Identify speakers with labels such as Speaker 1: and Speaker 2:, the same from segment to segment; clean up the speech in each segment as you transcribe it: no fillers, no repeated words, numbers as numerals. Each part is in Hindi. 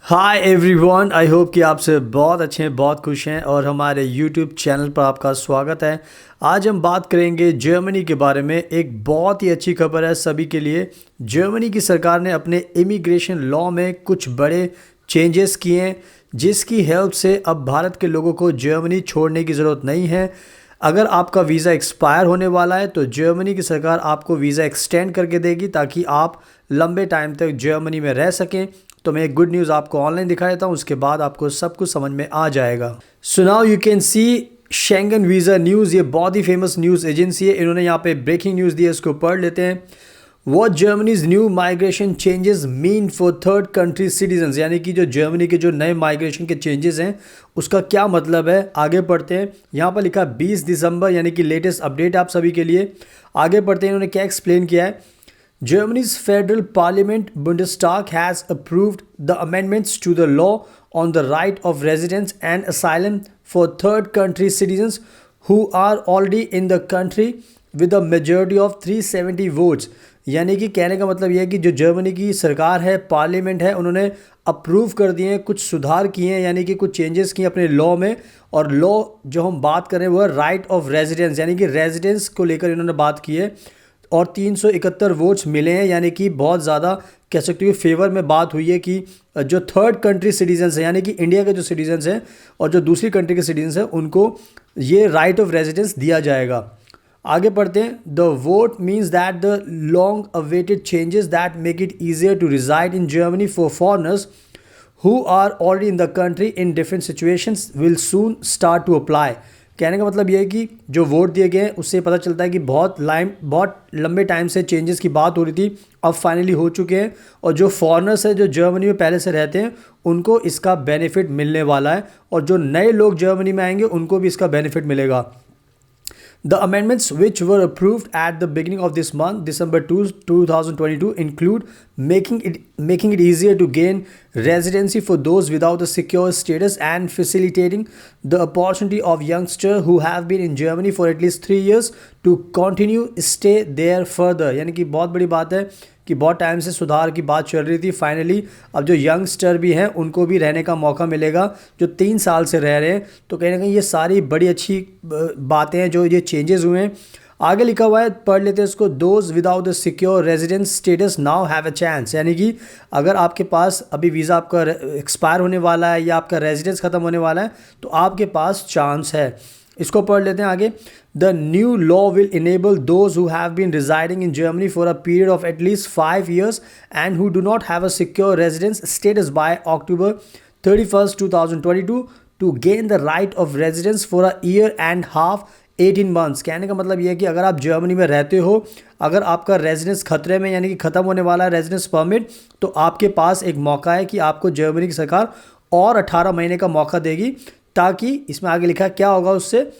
Speaker 1: हाय एवरीवन, आई होप कि आप सब बहुत अच्छे हैं, बहुत खुश हैं और हमारे यूट्यूब चैनल पर आपका स्वागत है। आज हम बात करेंगे जर्मनी के बारे में। एक बहुत ही अच्छी खबर है सभी के लिए। जर्मनी की सरकार ने अपने इमिग्रेशन लॉ में कुछ बड़े चेंजेस किए हैं, जिसकी हेल्प से अब भारत के लोगों को जर्मनी छोड़ने की ज़रूरत नहीं है। अगर आपका वीज़ा एक्सपायर होने वाला है तो जर्मनी की सरकार आपको वीज़ा एक्सटेंड करके देगी ताकि आप लंबे टाइम तक जर्मनी में रह सकें। तो मैं एक गुड न्यूज़ आपको ऑनलाइन दिखा देता हूँ, उसके बाद आपको सब कुछ समझ में आ जाएगा। So now you can see Schengen visa news. ये बहुत ही फेमस न्यूज़ एजेंसी है, इन्होंने यहाँ पे ब्रेकिंग न्यूज़ दी है, इसको पढ़ लेते हैं। What Germany's new migration changes mean for third country citizens, यानी कि जो जर्मनी के जो नए माइग्रेशन के चेंजेस हैं उसका क्या मतलब है। आगे पढ़ते हैं। यहाँ पर लिखा 20 दिसंबर, यानी कि लेटेस्ट अपडेट आप सभी के लिए। आगे पढ़ते हैं, इन्होंने क्या एक्सप्लेन किया है। Germany's federal parliament Bundestag has approved the amendments to the law on the right of residence and asylum for third country citizens who are already in the country with a majority of 370 votes। यानी कि कहने का मतलब यह है कि जो जर्मनी की सरकार है, पार्लियामेंट है, उन्होंने अप्रूव कर दिए हैं, कुछ सुधार किए हैं, यानी कि कुछ चेंजेस किए अपने लॉ में। और लॉ जो हम बात कर रहे हैं वो है राइट ऑफ रेजिडेंस, यानी कि रेजिडेंस को लेकर इन्होंने बात की है। और 371 वोट्स मिले हैं, यानी कि बहुत ज़्यादा कह सकते हो फेवर में बात हुई है कि जो थर्ड कंट्री सिटीजन्स हैं, यानी कि इंडिया के जो सिटीजन्स हैं और जो दूसरी कंट्री के सिटीजन्स हैं, उनको ये राइट ऑफ रेजिडेंस दिया जाएगा। आगे पढ़ते हैं। The vote means that the long awaited changes that make it easier to reside in Germany for foreigners who are already in the country in different situations will soon start to apply. कहने का मतलब ये है कि जो वोट दिए गए हैं उससे पता चलता है कि बहुत लंबे टाइम से चेंजेस की बात हो रही थी, अब फाइनली हो चुके हैं। और जो फॉरेनर्स हैं, जो जर्मनी में पहले से रहते हैं, उनको इसका बेनिफिट मिलने वाला है। और जो नए लोग जर्मनी में आएंगे उनको भी इसका बेनिफिट मिलेगा। The amendments, which were approved at the beginning of this month, December 2, 2022, include making it easier to gain residency for those without a secure status and facilitating the opportunity of youngsters who have been in Germany for at least 3 years to continue stay there further। यानी कि बहुत बड़ी बात है कि बहुत टाइम से सुधार की बात चल रही थी, फाइनली अब जो यंगस्टर भी हैं उनको भी रहने का मौका मिलेगा जो 3 साल से रह रहे हैं। तो कहीं ना कहीं ये सारी बड़ी अच्छी बातें हैं जो ये चेंजेस हुए हैं। आगे लिखा हुआ है, पढ़ लेते हैं इसको। Those without the secure residence status now have a chance, यानी कि अगर आपके पास अभी वीज़ा आपका एक्सपायर होने वाला है या आपका रेजिडेंस ख़त्म होने वाला है तो आपके पास चांस है। इसको पढ़ लेते हैं आगे। The new law will enable those who have been residing in Germany for a period of at least 5 years and who do not have a secure residence status by October 31st, 2022 to gain the right of residence for a year and half 18 months। कहने का मतलब ये है कि अगर आप जर्मनी में रहते हो, अगर आपका रेजिडेंस खतरे में यानी कि ख़त्म होने वाला है रेजिडेंस परमिट, तो आपके पास एक मौका है कि आपको जर्मनी की सरकार और 18 महीने का मौका देगी, ताकि इसमें आगे लिखा है क्या होगा उससे।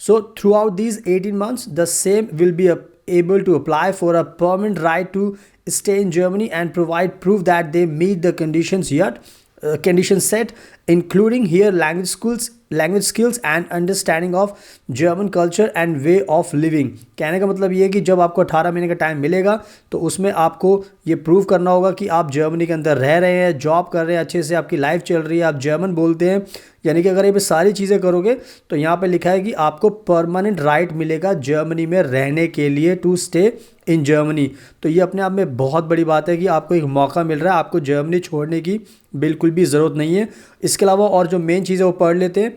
Speaker 1: So throughout these 18 months, the same will be able to apply for a permanent right to stay in Germany and provide proof that they meet the conditions set, including here language skills and understanding of German culture and way of living। कहने का मतलब ये है कि जब आपको 18 महीने का टाइम मिलेगा तो उसमें आपको ये प्रूव करना होगा कि आप जर्मनी के अंदर रह रहे हैं, जॉब कर रहे हैं, अच्छे से आपकी लाइफ चल रही है, आप जर्मन बोलते हैं। यानी कि अगर ये सारी चीज़ें करोगे तो यहाँ पे लिखा है कि आपको परमानेंट राइट मिलेगा जर्मनी में रहने के लिए, टू स्टे इन जर्मनी। तो ये अपने आप में बहुत बड़ी बात है कि आपको एक मौका मिल रहा है, आपको जर्मनी छोड़ने की बिल्कुल भी ज़रूरत नहीं है। इसके अलावा और जो मेन चीज़ है वो पढ़ लेते हैं।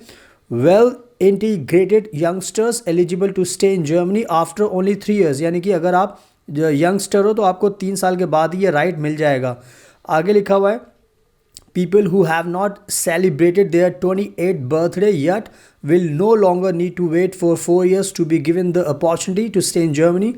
Speaker 1: Well integrated youngsters eligible to stay in Germany after only 3 years, यानी कि अगर आप यंगस्टर हो तो आपको 3 साल के बाद ही ये राइट मिल जाएगा। आगे लिखा हुआ है, people who have not celebrated their 28th birthday yet will no longer need to wait for 4 years to be given the opportunity to stay in Germany,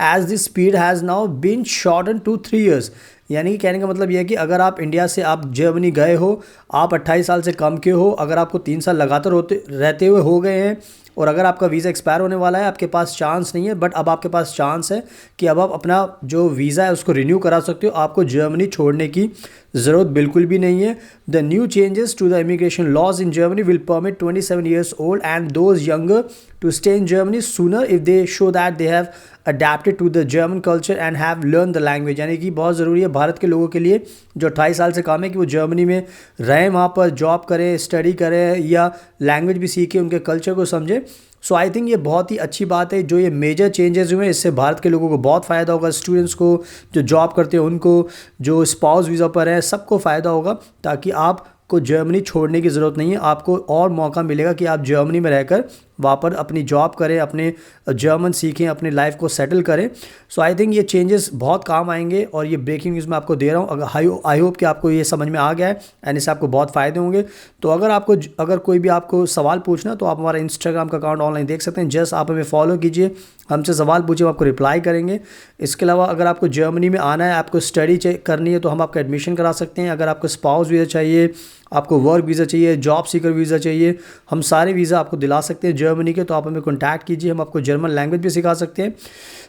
Speaker 1: as this period has now been shortened to 3 years। यानी कि कहने का मतलब यह है कि अगर आप इंडिया से आप जर्मनी गए हो, आप 28 साल से कम के हो, अगर आपको 3 साल लगातार रहते हुए हो गए हैं और अगर आपका वीज़ा एक्सपायर होने वाला है, आपके पास चांस नहीं है, बट अब आपके पास चांस है कि अब आप अपना जो वीज़ा है उसको रिन्यू करा सकते हो। आपको जर्मनी छोड़ने की ज़रूरत बिल्कुल भी नहीं है। The new changes to the immigration laws in Germany will permit 27 years old and those younger to stay in Germany sooner if they show that they have adapted to the German culture and have learned the language। यानी कि बहुत ज़रूरी है भारत के लोगों के लिए जो 28 साल से कम है कि वो जर्मनी में रहें, वहाँ पर जॉब करें, स्टडी करें या लैंग्वेज भी सीखें, उनके कल्चर को समझें। सो आई थिंक ये बहुत ही अच्छी बात है। जो ये मेजर चेंजेस हुए हैं इससे भारत के लोगों को बहुत फ़ायदा होगा, स्टूडेंट्स को, जो जॉब करते हैं उनको, जो स्पाउस वीज़ा पर हैं, सबको फ़ायदा होगा, ताकि आपको जर्मनी छोड़ने की ज़रूरत नहीं है। आपको और मौका मिलेगा कि आप जर्मनी में रहकर वहाँ पर अपनी जॉब करें, अपने जर्मन सीखें, अपनी लाइफ को सेटल करें। सो आई थिंक ये चेंजेस बहुत काम आएंगे और ये ब्रेकिंग न्यूज़ मैं आपको दे रहा हूँ। अगर आई होप कि आपको ये समझ में आ गया है एंड इससे आपको बहुत फ़ायदे होंगे। तो अगर कोई भी आपको सवाल पूछना तो आप हमारा इंस्टाग्राम का अकाउंट ऑनलाइन देख सकते हैं। जस्ट आप हमें फॉलो कीजिए, हमसे सवाल पूछिए, हम आपको रिप्लाई करेंगे। इसके अलावा अगर आपको जर्मनी में आना है, आपको स्टडी करनी है तो हम आपका एडमिशन करा सकते हैं। अगर आपको स्पाउस वीज़ा चाहिए, आपको वर्क वीज़ा चाहिए, जॉब सीकर वीज़ा चाहिए, हम सारे वीज़ा आपको दिला सकते हैं जर्मनी के। तो आप हमें कॉन्टैक्ट कीजिए, हम आपको जर्मन लैंग्वेज भी सिखा सकते हैं।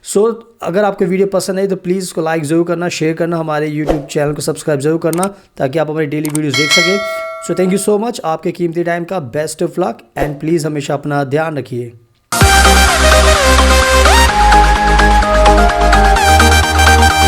Speaker 1: सो अगर आपको वीडियो पसंद आई तो प्लीज़ इसको लाइक ज़रूर करना, शेयर करना, हमारे यूट्यूब चैनल को सब्सक्राइब ज़रूर करना ताकि आप हमारी डेली वीडियोज़ देख सकें। So thank you so much, आपके कीमती टाइम का best of luck and please हमेशा अपना ध्यान रखिए।